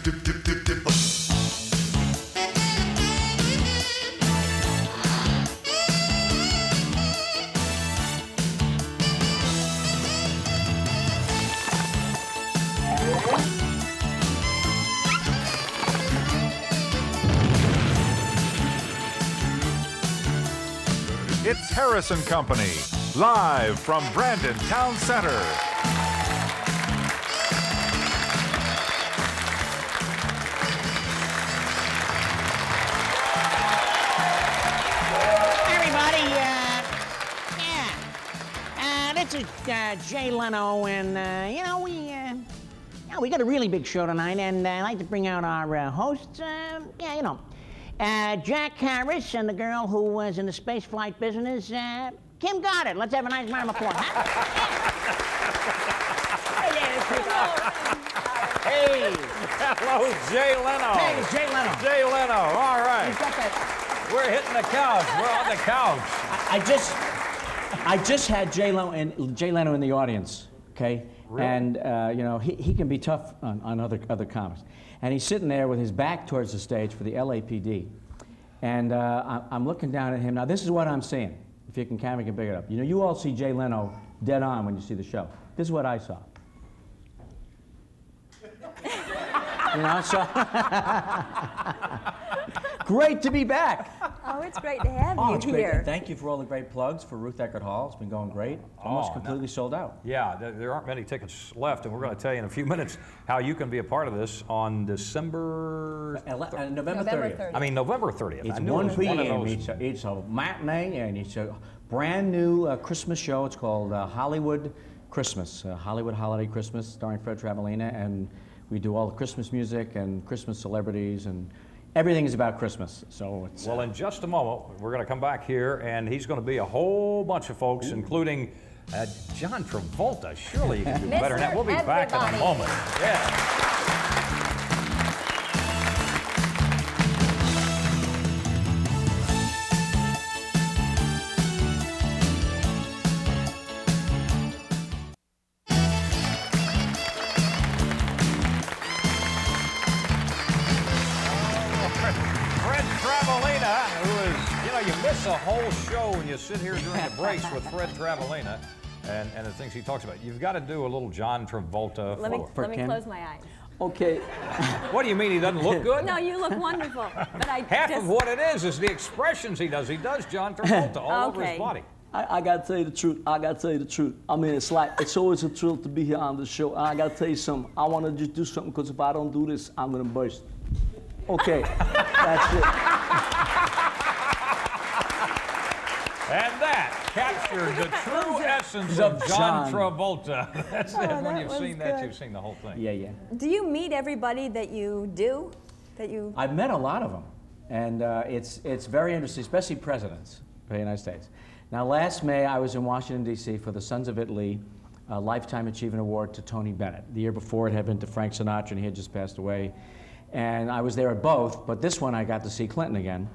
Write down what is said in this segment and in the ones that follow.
It's Harrison Company, live from Brandon Town Center. Everybody, this is Jay Leno, and we got a really big show tonight, and I'd like to bring out our hosts. Jack Harris and the girl who was in the spaceflight business, Kim Goddard. Let's have a nice round of applause. Hey. Hello, Jay Leno. Hey, Jay Leno. Jay Leno, all right. He's got that. We're hitting the couch. We're on the couch. I just had Jay Leno in the audience, okay? Really? And he can be tough on other comics. And he's sitting there with his back towards the stage for the LAPD. And I'm looking down at him. Now, this is what I'm seeing. If you can, camera can pick it up. You know, you all see Jay Leno dead on when you see the show. This is what I saw. Great to be back. Oh, it's great to have you it's here. Great. Thank you for all the great plugs for Ruth Eckerd Hall. It's been going great. Almost completely sold out. Yeah, there aren't many tickets left, and we're going to tell you in a few minutes how you can be a part of this on November 30th. I mean, November 30th. It's 1 p.m. It's a matinee, and it's a brand new Christmas show. It's called Hollywood Christmas, Hollywood Holiday Christmas, starring Fred Travalina, and we do all the Christmas music and Christmas celebrities, and everything is about Christmas. So it's well, in just a moment, we're going to come back here, and he's going to be a whole bunch of folks, including John Travolta. Surely you can do better than that. We'll be back in a moment. Yeah. You miss a whole show when you sit here during the breaks with Fred Travalina and the things he talks about. You've got to do a little John Travolta. Let me close my eyes. Okay. What do you mean he doesn't look good? No, you look wonderful. But Half of what it is the expressions he does. He does John Travolta all over his body. I got to tell you the truth. I mean, it's always a thrill to be here on the show. I got to tell you something. I want to just do something, because if I don't do this, I'm going to burst. Okay, that's it. And that captured the true essence of John Travolta. That's it. When you've seen that, you've seen the whole thing. Yeah. Do you meet everybody that you do? I've met a lot of them, and it's very interesting, especially presidents of the United States. Now, last May, I was in Washington, D.C. for the Sons of Italy Lifetime Achievement Award to Tony Bennett. The year before, it had been to Frank Sinatra, and he had just passed away. And I was there at both, but this one I got to see Clinton again.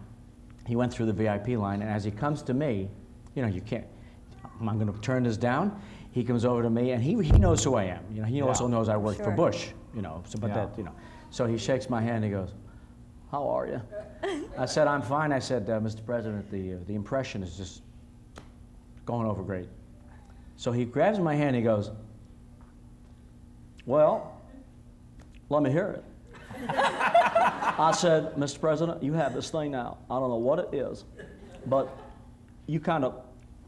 He went through the VIP line, and as he comes to me, you can't, am I going to turn this down? He comes over to me, and he knows who I am. He also knows I worked for Bush, So he shakes my hand, and he goes, "How are you?" I said, "I'm fine." I said, "Mr. President, the impression is just going over great." So he grabs my hand, and he goes, "Well, let me hear it." I said, "Mr. President, you have this thing now. I don't know what it is, but you kind of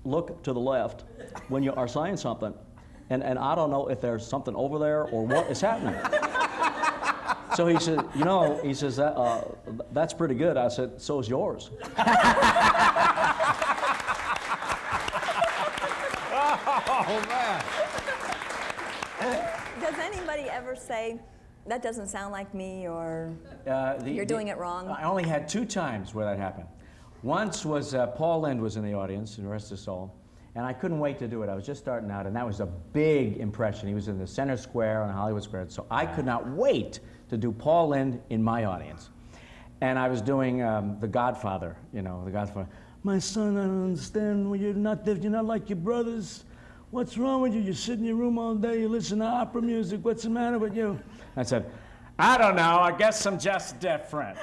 look to the left when you are saying something, and I don't know if there's something over there or what is happening." So he said, he says, "That's pretty good." I said, "So is yours." Oh, man. Does anybody ever say, "That doesn't sound like me," or "You're doing it wrong"? I only had 2 times where that happened. Once was Paul Lynde was in the audience, and rest his soul, and I couldn't wait to do it. I was just starting out, and that was a big impression. He was in the Center Square on Hollywood Square, so I could not wait to do Paul Lynde in my audience. And I was doing The Godfather, The Godfather. "My son, I don't understand when you're not like your brothers. What's wrong with you? You sit in your room all day, you listen to opera music. What's the matter with you?" I said, I don't know. I guess I'm just different.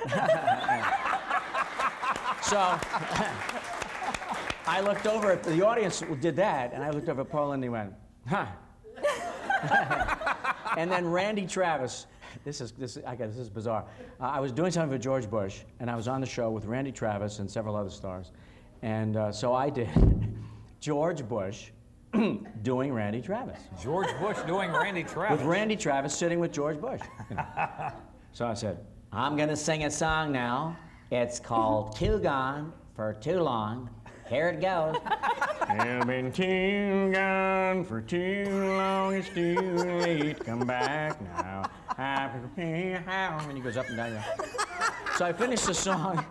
So I looked over at the audience did that, and I looked over at Paul and he went, huh. And then Randy Travis, this is bizarre. I was doing something for George Bush, and I was on the show with Randy Travis and several other stars, and so I did George Bush doing Randy Travis. George Bush doing Randy Travis. With Randy Travis sitting with George Bush. So I said, I'm gonna sing a song now. It's called Too Gone for Too Long. Here it goes. You've been too gone for too long, it's too late, come back now. And he goes up and down. So I finished the song,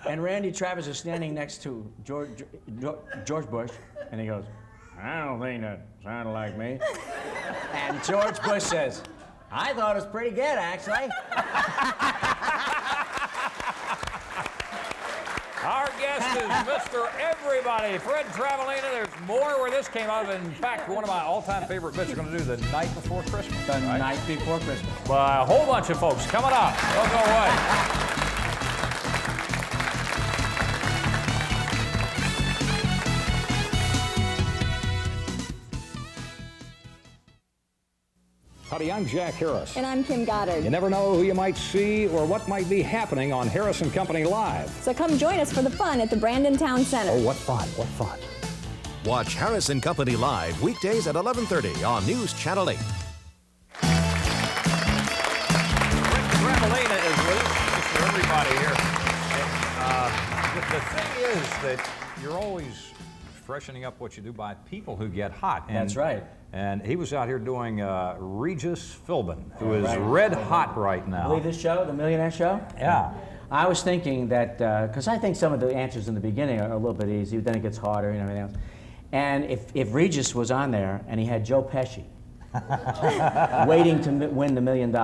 and Randy Travis is standing next to George Bush, and he goes, I don't think that sounded like me. And George Bush says, I thought it was pretty good, actually. Our guest is Mr. Everybody, Fred Travalina. There's more where this came out of. In fact, one of my all-time favorite bits we're going to do the night before Christmas. The night before Christmas. By a whole bunch of folks coming up. Don't go away. Howdy, I'm Jack Harris. And I'm Kim Goddard. You never know who you might see or what might be happening on Harris & Company Live. So come join us for the fun at the Brandon Town Center. Oh, what fun, what fun. Watch Harris & Company Live weekdays at 11:30 on News Channel 8. Travalina is with us, Mr. Everybody here. And, the thing is that you're always freshening up what you do by people who get hot. And, That's right. And he was out here doing Regis Philbin, who is red hot right now. Believe this show, the Millionaire Show? Yeah. I was thinking that, because I think some of the answers in the beginning are a little bit easy, then it gets harder and everything else. And if Regis was on there and he had Joe Pesci waiting to win the $1 million,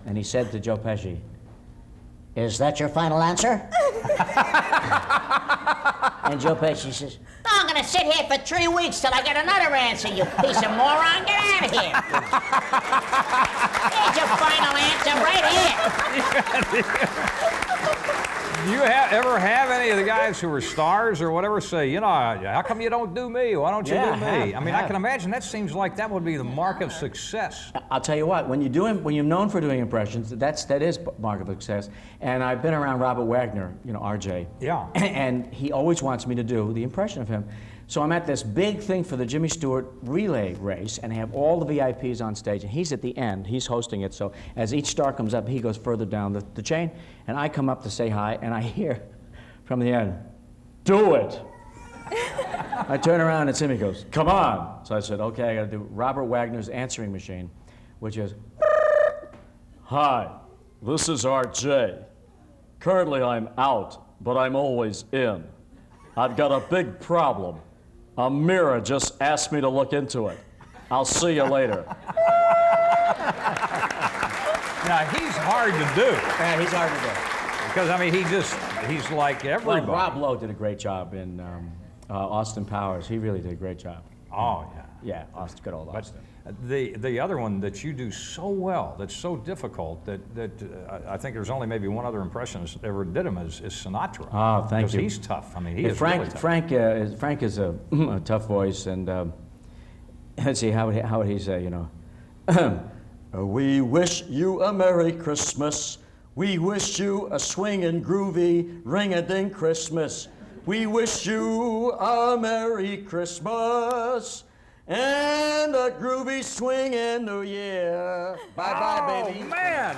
and he said to Joe Pesci, "Is that your final answer?" And Joe Pesci says, I'm gonna sit here for 3 weeks till I get another answer, you piece of moron. Get out of here. Here's your final answer right here. Do you ever have any of the guys who are stars or whatever say, you know, how come you don't do me? Why don't you do me? I mean, I can imagine that seems like that would be the mark of success. I'll tell you what, when you're known for doing impressions, that is mark of success. And I've been around Robert Wagner, you know, RJ. Yeah. And he always wants me to do the impression of him. So I'm at this big thing for the Jimmy Stewart relay race, and I have all the VIPs on stage, and he's at the end, he's hosting it, so as each star comes up, he goes further down the chain, and I come up to say hi, and I hear from the end, "Do it." I turn around and Timmy goes, "Come on." So I said, okay, I gotta do Robert Wagner's answering machine, which is, "Hi, this is RJ. Currently I'm out, but I'm always in. I've got a big problem. A mirror just asked me to look into it. I'll see you later." Now, he's hard to do. Yeah, he's hard to do. Because, I mean, he's like everybody. Well, Rob Lowe did a great job in Austin Powers. He really did a great job. Oh, yeah. Yeah, Austin, good old Austin. The other one that you do so well, that's so difficult, that I think there's only maybe one other impressionist that ever did him is Sinatra. Oh, thank you. Because he's tough. I mean, he is Frank, really tough. Frank is a tough voice, and let's see, how would he say, you know, "We wish you a Merry Christmas. We wish you a swingin' groovy ring-a-ding Christmas. We wish you a Merry Christmas and a groovy swingin' New Year. Bye-bye, baby." Oh, man,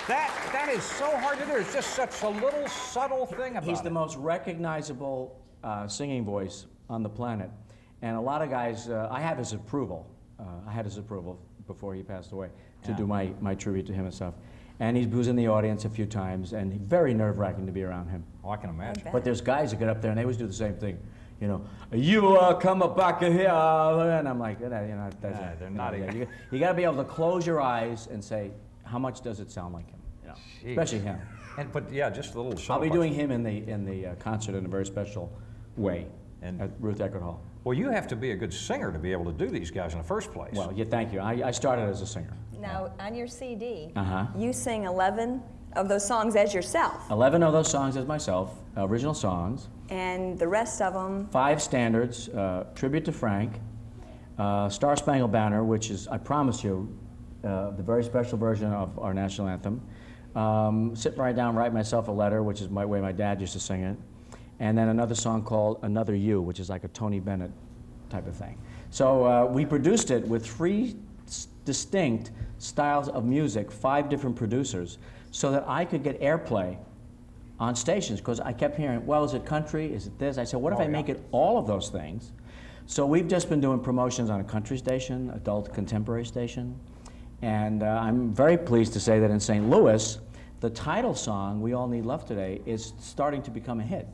that is so hard to do. It's just such a little subtle thing about it. He's the most recognizable singing voice on the planet. And a lot of guys, I have his approval. I had his approval before he passed away to do my tribute to him and stuff. And he was in the audience a few times, and very nerve-wracking to be around him. Oh, I can imagine. But there's guys that get up there and they always do the same thing. You know, "You come back here," and I'm like, you know, they're not even. You got to be able to close your eyes and say, how much does it sound like him? You know, especially him. But yeah, just a little. I'll be doing him in the concert in a very special way and at Ruth Eckerd Hall. Well, you have to be a good singer to be able to do these guys in the first place. Well, yeah, thank you. I started as a singer. Now, on your CD, Uh-huh. you sing 11 of those songs as yourself, 11 of those songs as myself, original songs. and the rest of them, 5 standards, Tribute to Frank, Star Spangled Banner, which is, I promise you, the very special version of our national anthem. Sit right down, write myself a letter, which is my way my dad used to sing it. And then another song called Another You, which is like a Tony Bennett type of thing. So we produced it with 3 distinct styles of music, 5 different producers, so that I could get airplay on stations, because I kept hearing, well, is it country, is it this? I said, what if I make it all of those things? So we've just been doing promotions on a country station, adult contemporary station, and I'm very pleased to say that in St. Louis, the title song, We All Need Love Today, is starting to become a hit.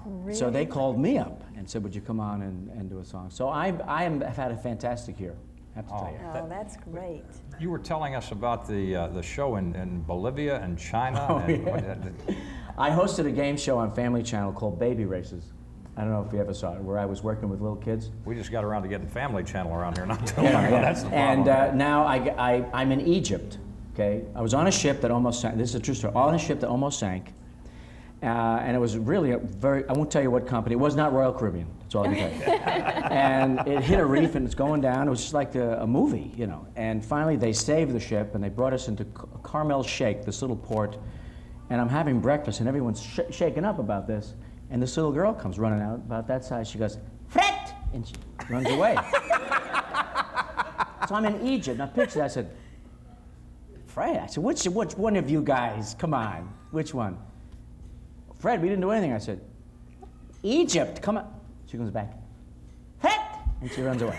really? So they called me up and said, would you come on and do a song? So I've had a fantastic year, I have to tell you. Oh, that's great. You were telling us about the show in Bolivia and China. Oh, and yeah. I hosted a game show on Family Channel called Baby Races. I don't know if you ever saw it, where I was working with little kids. We just got around to getting Family Channel around here not too long ago. That's the problem. And now I'm in Egypt, okay? I was on a ship that almost sank. This is a true story. On a ship that almost sank. And it was really a very, I won't tell you what company. It was not Royal Caribbean. That's all I can tell you. And it hit a reef and it's going down. It was just like a movie, you know. And finally they saved the ship and they brought us into Carmel Sheikh, this little port. And I'm having breakfast and everyone's shaken up about this. And this little girl comes running out about that size. She goes, Fred! And she runs away. So I'm in Egypt. And I pictured that. I said, Fred? I said, which one of you guys? Come on. Which one? Fred, we didn't do anything. I said, Egypt, come on. She comes back, Fred! And she runs away.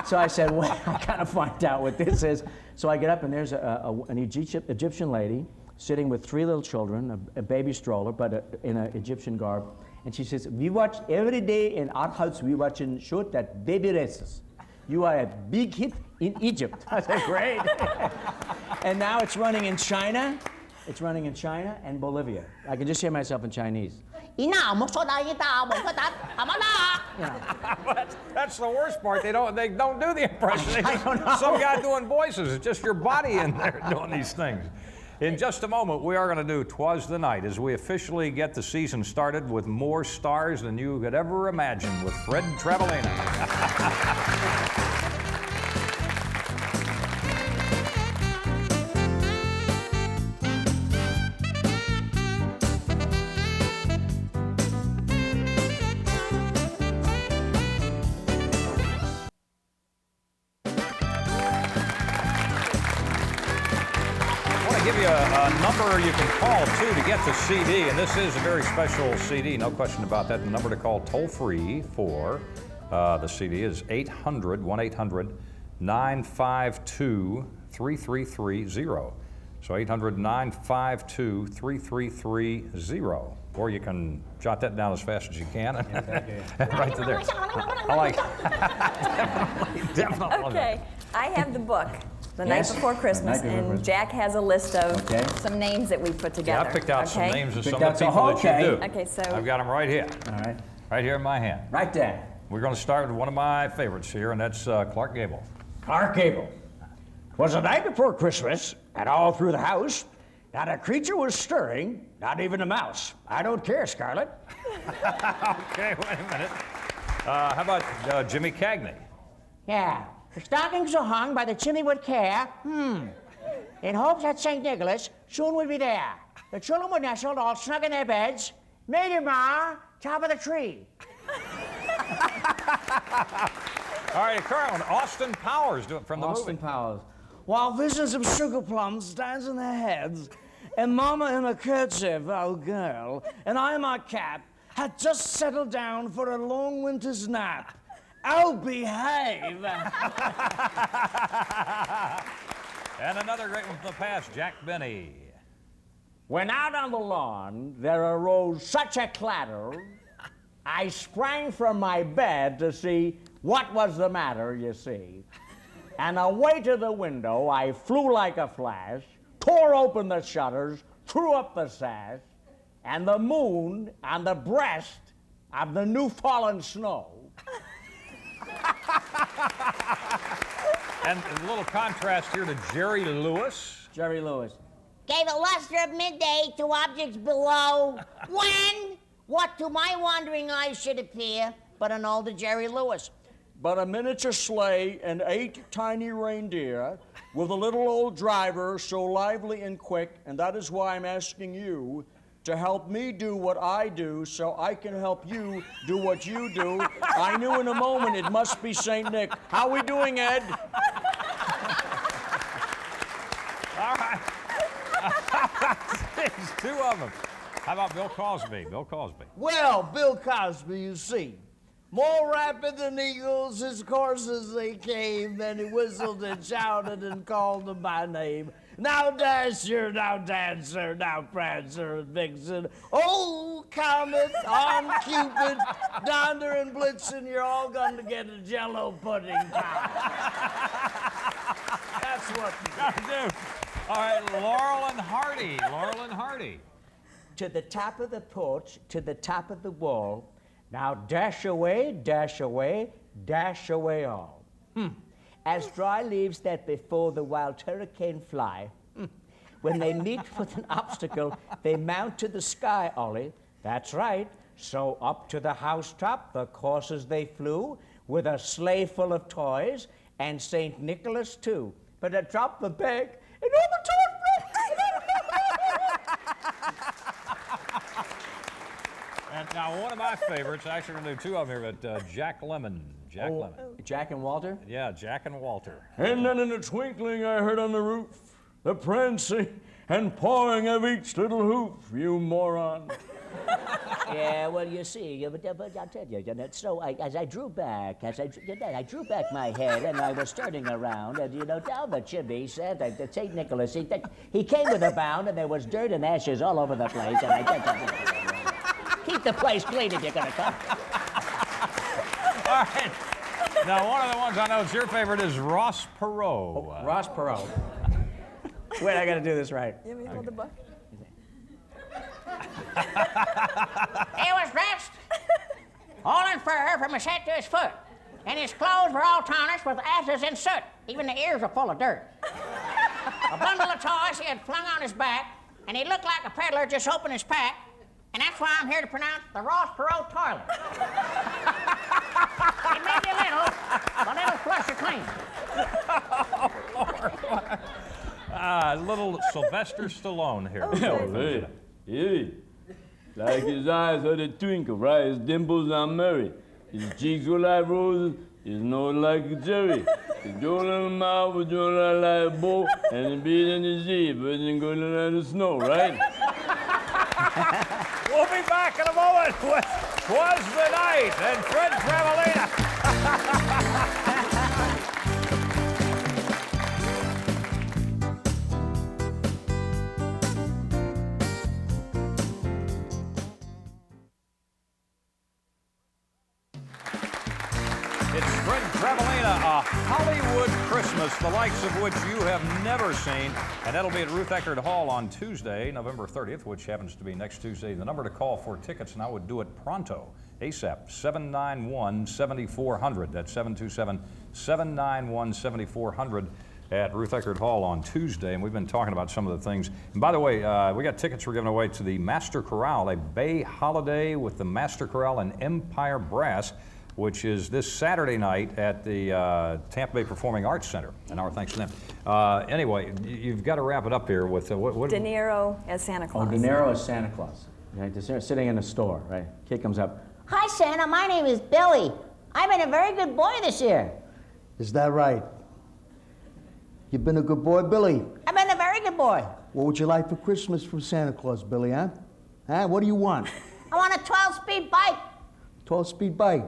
So I said, well, I gotta find out what this is. So I get up and there's an Egyptian lady sitting with 3 little children, a baby stroller, but in an Egyptian garb. And she says, we watch every day in our house, we watch and shoot that Baby Races. You are a big hit in Egypt. I said, great. And now it's running in China. It's running in China and Bolivia. I can just hear myself in Chinese. You know. That's the worst part. They don't do the impression. I don't know. Some guy doing voices. It's just your body in there doing these things. In just a moment, we are going to do 'Twas the Night as we officially get the season started with more stars than you could ever imagine with Fred Travalina. Give you a number you can call too to get the CD, and this is a very special CD, no question about that. The number to call toll free for the CD is 800-1-800-952-3330. So 800-952-3330. Or you can jot that down as fast as you can. Right to there. I like definitely. Okay, I have the book. The Yes. Night Before Christmas, and Jack has a list of some names that we put together. Yeah, I picked out some okay? names of Picked some of out the some- people that okay. you do. Okay, so I've got them right here. All right. Right here in my hand. Right there. We're going to start with one of my favorites here, and that's Clark Gable. Clark Gable. 'Twas the night before Christmas, and all through the house, not a creature was stirring, not even a mouse. I don't care, Scarlett. Okay, wait a minute. How about Jimmy Cagney? Yeah. The stockings are hung by the chimney with care. In hopes that St. Nicholas soon will be there. The children were nestled all snug in their beds. Mayday Ma, top of the tree. All right, Carlin, Austin Powers from the Austin movie. Powers. While visions of sugar plums stands in their heads, and Mama in a kerchief, oh girl, and I in my cap, had just settled down for a long winter's nap. Oh, behave! And another great one from the past, Jack Benny. When out on the lawn there arose such a clatter, I sprang from my bed to see what was the matter, you see. And away to the window I flew like a flash, tore open the shutters, threw up the sash, and the moon on the breast of the new fallen snow And a little contrast here to Jerry Lewis. Jerry Lewis. Gave a luster of midday to objects below. When? What to my wandering eyes should appear but an older Jerry Lewis. But a miniature sleigh and 8 tiny reindeer with a little old driver so lively and quick, and that is why I'm asking you to help me do what I do so I can help you do what you do. I knew in a moment it must be St. Nick. How we doing, Ed? All right. There's 2 of them. How about Bill Cosby? Bill Cosby. Well, Bill Cosby, you see, more rapid than eagles as course as they came, then he whistled and shouted and called them by name. Now Dasher, now Dancer, now Prancer and Vixen, oh Comet, on Cupid, Donder and Blitzen, you're all going to get a Jello pudding pie. That's what you do. All right, Laurel and Hardy. Laurel and Hardy. To the top of the porch, to the top of the wall, now dash away, dash away, dash away all. As dry leaves that before the wild hurricane fly, when they meet with an obstacle, they mount to the sky, Ollie. That's right. So up to the housetop, the coursers they flew, with a sleigh full of toys, and St. Nicholas too. But I dropped the bag, and all the toys broke. And now, one of my favorites, actually, we're going to do 2 of them here, but Jack Lemmon. Jack Lemmon. Jack and Walter? Yeah, Jack and Walter. And then in a twinkling I heard on the roof the prancing and pawing of each little hoof, you moron. Yeah, well, you see, but I'll tell you, so as I drew back, I drew back my head and I was turning around, and down the chimney said that St. Nicholas, he came with a bound, and there was dirt and ashes all over the place, and I just keep the place clean if you're gonna come. All right. Now, one of the ones I know is your favorite is Ross Perot. Ross Perot. Wait, I gotta do this right. You want me to hold the book? He was dressed all in fur from his head to his foot, and his clothes were all tarnished with ashes and soot. Even the ears were full of dirt. A bundle of toys he had flung on his back, and he looked like a peddler just opened his pack, and that's why I'm here to pronounce the Ross Perot toilet. It may be little, but it'll flush you clean. Oh, Lord. Little Sylvester Stallone here. Hey, hey. Like his eyes are the twinkle, right? His dimples are merry. His cheeks were like roses, his nose like a cherry. His jaw in the mouth was drawn like a bow, and the beard in his ear, but it going like the snow, right? We'll be back in a moment with Twas the Night and Fred Travalina. It's Fred Travalina, a Hollywood Christmas, the likes of which you have never seen. And that'll be at Ruth Eckerd Hall on Tuesday, November 30th, which happens to be next Tuesday. The number to call for tickets, and I would do it pronto, ASAP, 791-7400. That's 727-791-7400 at Ruth Eckerd Hall on Tuesday. And we've been talking about some of the things. And by the way, we got tickets we're giving away to the Master Chorale, a Bay holiday with the Master Chorale and Empire Brass, which is this Saturday night at the Tampa Bay Performing Arts Center. And our thanks to them. Anyway, you've got to wrap it up here with what? De Niro as Santa Claus. Oh, De Niro as Santa Claus. Right, they're sitting in a store, right? Kid comes up. Hi, Santa. My name is Billy. I've been a very good boy this year. Is that right? You've been a good boy, Billy. I've been a very good boy. What would you like for Christmas from Santa Claus, Billy, huh? Huh? What do you want? I want a 12-speed bike. 12-speed bike.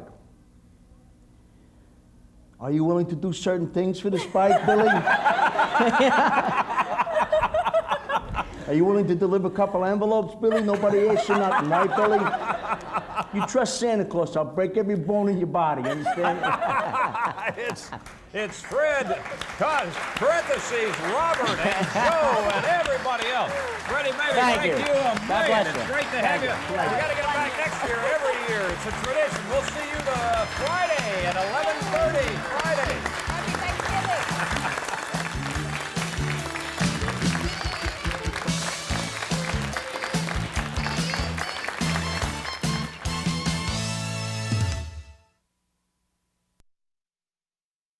Are you willing to do certain things for this bike, Billy? Are you willing to deliver a couple envelopes, Billy? Nobody asked you nothing, right, Billy? You trust Santa Claus, I'll break every bone in your body, understand? It's Fred, parentheses, Robert, and Joe, and everybody else. Freddie Mayer, thank you. God bless you. It's great to have you. We got to get back next year, every year. It's a tradition. We'll see you the Friday at 11:30, Friday.